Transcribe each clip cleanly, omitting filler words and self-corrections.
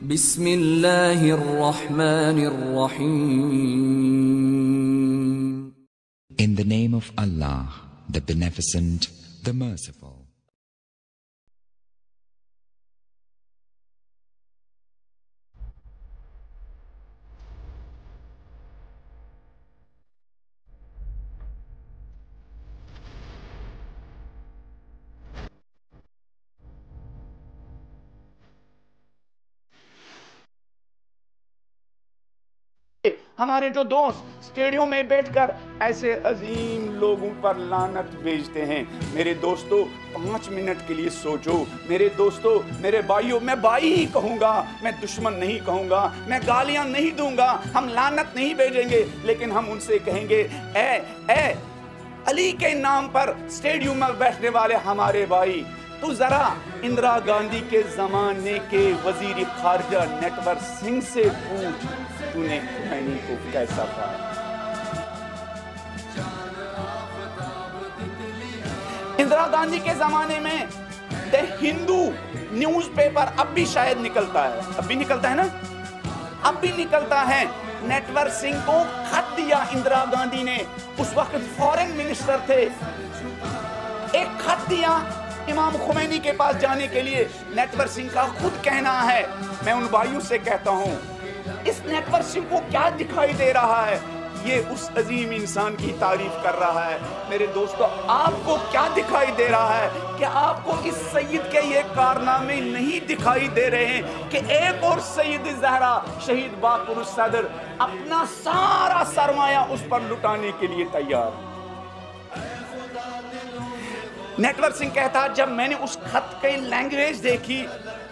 بسم اللہ الرحمن الرحیم. In the name of Allah, the Beneficent, the Merciful. ہمارے جو دوست سٹیڈیو میں بیٹھ کر ایسے عظیم لوگوں پر لعنت بھیجتے ہیں، میرے دوستو 5 منٹ کے لیے سوچو. میرے دوستو، میرے بھائیوں، میں بھائی ہی کہوں گا، میں دشمن نہیں کہوں گا، میں گالیاں نہیں دوں گا، ہم لعنت نہیں بھیجیں گے، لیکن ہم ان سے کہیں گے اے علی کے نام پر سٹیڈیو میں بیٹھنے والے ہمارے بھائی، تو ذرا اندرا گاندھی کے زمانے کے وزیر خارجہ نٹور سنگھ سے پوچھ تو نے خمینی کو کیسا پایا. اندرا گاندھی کے زمانے میں دی ہندو نیوز پیپر اب بھی شاید نکلتا ہے، اب بھی نکلتا ہے نا، اب بھی نکلتا ہے. نٹور سنگھ کو خط دیا اندرا گاندھی نے، اس وقت فورن منسٹر تھے، ایک خط دیا امام خمینی کے پاس جانے کے لیے. نٹور سنگھ کا خود کہنا ہے، میں ان بھائیوں سے کہتا ہوں، اس نٹور سنگھ کو کیا دکھائی دے رہا ہے؟ یہ اس عظیم انسان کی تعریف کر رہا ہے. میرے دوستو، آپ کو کیا دکھائی دے رہا ہے؟ کہ آپ کو اس سید کے یہ کارنامے نہیں دکھائی دے رہے ہیں کہ ایک اور سید زہرا شہید باقر الصدر اپنا سارا سرمایہ اس پر لٹانے کے لیے تیار. نٹور سنگھ کہتا، جب میں نے اس خط کی لینگویج دیکھی،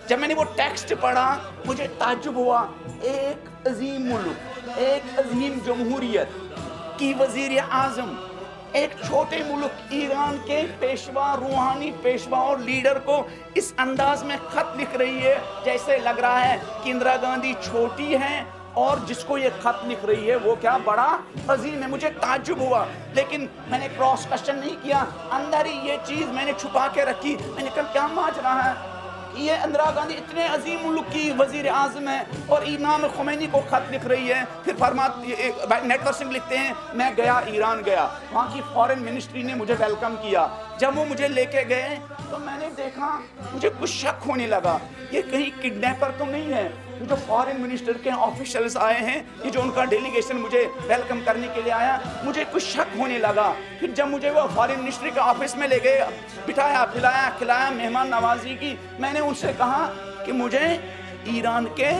جب میں نے وہ ٹیکسٹ پڑھا، مجھے تعجب ہوا. ایک عظیم ملک، ایک عظیم جمہوریت کی وزیر اعظم ایک چھوٹے ملک ایران کے پیشوا، روحانی پیشوا اور لیڈر کو اس انداز میں خط لکھ رہی ہے جیسے لگ رہا ہے کہ اندرا گاندھی چھوٹی ہیں اور جس کو یہ خط لکھ رہی ہے وہ کیا بڑا عظیم ہے. مجھے تعجب ہوا، لیکن میں نے کراس کوسچن نہیں کیا، اندر ہی یہ چیز میں نے چھپا کے رکھی. میں نے کہا کیا ماجرا ہے؟ یہ اندرا گاندھی اتنے عظیم ملک کی وزیر اعظم ہے اور امام خمینی کو خط لکھ رہی ہے. پھر نٹور سنگھ لکھتے ہیں، میں گیا، ایران گیا، وہاں کی فورن منسٹری نے مجھے ویلکم کیا. جب وہ مجھے لے کے گئے تو میں نے دیکھا، مجھے کچھ شک ہونے لگا، یہ کہیں کڈنیپر تو نہیں ہے؟ جو فورن منسٹر کے آفیشلز آئے ہیں، یہ جو ان کا ڈیلیگیشن مجھے ویلکم کرنے کے لیے آیا، مجھے کچھ شک ہونے لگا. پھر جب مجھے وہ فورن منسٹری کے آفس میں لے گئے، بٹھایا، پھلایا، کھلایا، مہمان نوازی کی، میں نے ان سے کہا کہ مجھے ایران کے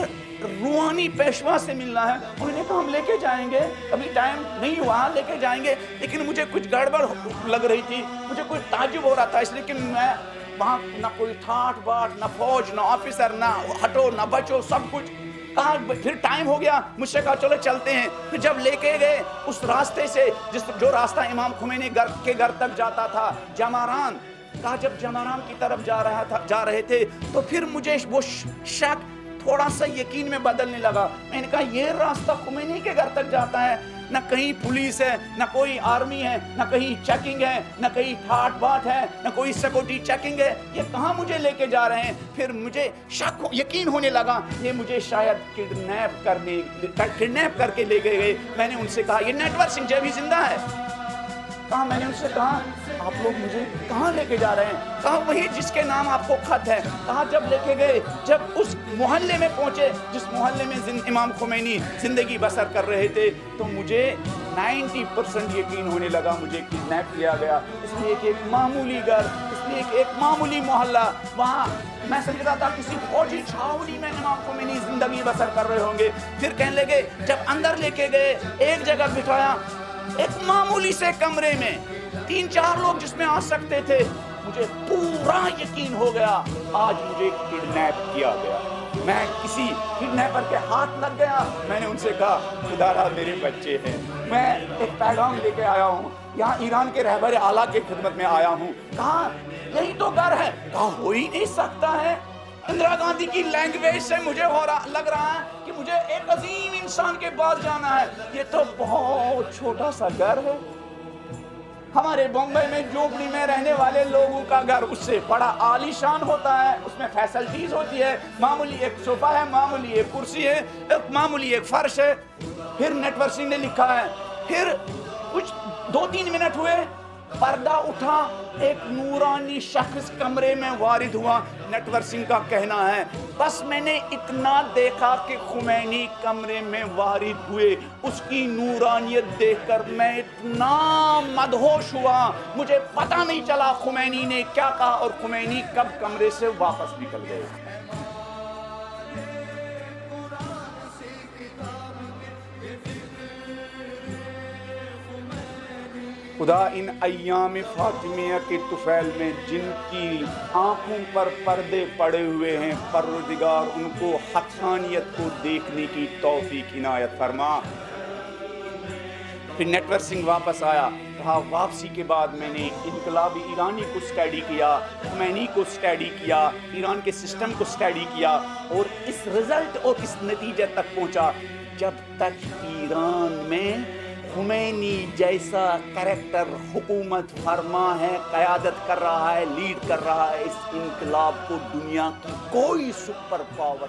روحانی پیشوا سے ملنا ہے. انہوں نے کہا ہم لے کے جائیں گے، ابھی ٹائم نہیں ہوا، لے کے جائیں گے. لیکن مجھے کچھ گڑبڑ لگ رہی تھی، مجھے کچھ تعجب ہو رہا تھا، اس لیے کہ میں وہاں نہ کوئی ٹھاٹ باٹ، نہ فوج، نہ آفیسر، نہ ہٹو نہ بچو، سب کچھ. کہا پھر ٹائم ہو گیا، مجھ سے کہا چلو چلتے ہیں. پھر جب لے کے گئے اس راستے سے جو راستہ امام خمینی کے گھر تک جاتا تھا، جماران، کہا جب جماران کی طرف جا رہے تھے تو پھر مجھے وہ شک تھوڑا سا یقین میں بدلنے لگا. میں نے کہا یہ راستہ خمینی کے گھر تک جاتا ہے، نہ کہیں پولیس ہے، نہ کوئی آرمی ہے، نہ کہیں چیکنگ ہے، نہ کہیں ٹھاٹ باٹ ہے، نہ کوئی سیکورٹی چیکنگ ہے، یہ کہاں مجھے لے کے جا رہے ہیں؟ پھر مجھے یقین ہونے لگا یہ مجھے شاید کڈنیپ کر کے لے گئے. میں نے ان سے کہا یہ نٹور سنگھ جی ابھی زندہ ہے؟ کہا، میں نے ان سے کہا آپ لوگ مجھے کہاں لے کے جا رہے ہیں؟ کہا وہی جس کے نام آپ کو خط ہے. کہا جب لے کے گئے، جب اس محلے میں پہنچے جس محلے میں امام خمینی زندگی بسر کر رہے تھے، تو مجھے 90% یقین ہونے لگا مجھے کڈنیپ کیا گیا. اس لیے کہ ایک معمولی گھر، اس لیے کہ ایک معمولی محلہ، وہاں میں سمجھتا تھا کسی فوجی چھاؤنی میں امام خمینی زندگی بسر کر رہے ہوں گے. پھر کہنے لگے، جب اندر لے کے گئے، ایک جگہ بٹھایا، ایک معمولی سے کمرے میں 3-4 لوگ جس میں آ سکتے تھے. مجھے پورا یقین ہو گیا آج مجھے کڈنیپ کیا گیا، میں کسی کڈنیپر کے ہاتھ لگ گیا. میں نے ان سے کہا خدا را میرے بچے ہیں، میں ایک پیغام لے کے آیا ہوں، یہاں ایران کے رہبر اعلیٰ کی خدمت میں آیا ہوں. کہا یہی تو گھر ہے. کہا ہو ہی نہیں سکتا ہے. اندرا گاندھی کی لینگویج سے مجھے لگ رہا ہے کہ مجھے ایک عظیم انسان کے پاس جانا ہے، یہ تو بہت چھوٹا سا گھر ہے. ہمارے بمبئی میں جھونپڑی میں رہنے والے لوگوں کا گھر اس سے بڑا عالیشان ہوتا ہے، اس میں فیسلٹیز ہوتی ہے، معمولی ایک صوفہ ہے، معمولی ایک کرسی ہے، ایک معمولی ایک فرش ہے۔ پھر نیٹ ورک سنگھ نے لکھا ہے، پھر کچھ 2-3 منٹ ہوئے، پردہ اٹھا، ایک نورانی شخص کمرے میں وارد ہوا۔ نیٹ ورک سنگھ کا کہنا ہے بس میں نے اتنا دیکھا کہ خمینی کمرے میں وارد ہوئے، اس کی نورانیت دیکھ کر میں اتنا مدہوش ہوا، مجھے پتہ نہیں چلا خمینی نے کیا کہا اور خمینی کب کمرے سے واپس نکل گئے۔ خدا ان ایام فاطمیہ کے طفیل میں جن کی آنکھوں پر پردے پڑے ہوئے ہیں، پروردگار ان کو حقانیت کو دیکھنے کی توفیق عنایت فرما۔ پھر نیٹ ورک سنگھ واپس آیا، کہا واپسی کے بعد میں نے انقلابی ایرانی کو اسٹڈی کیا، خمینی کو اسٹڈی کیا، ایران کے سسٹم کو اسٹڈی کیا اور اس رزلٹ اور اس نتیجے تک پہنچا، جب تک ایران میں خمینی جیسا کریکٹر حکومت فرما ہے، قیادت کر رہا ہے، لیڈ کر رہا ہے، اس انقلاب کو دنیا کی کوئی سپر پاور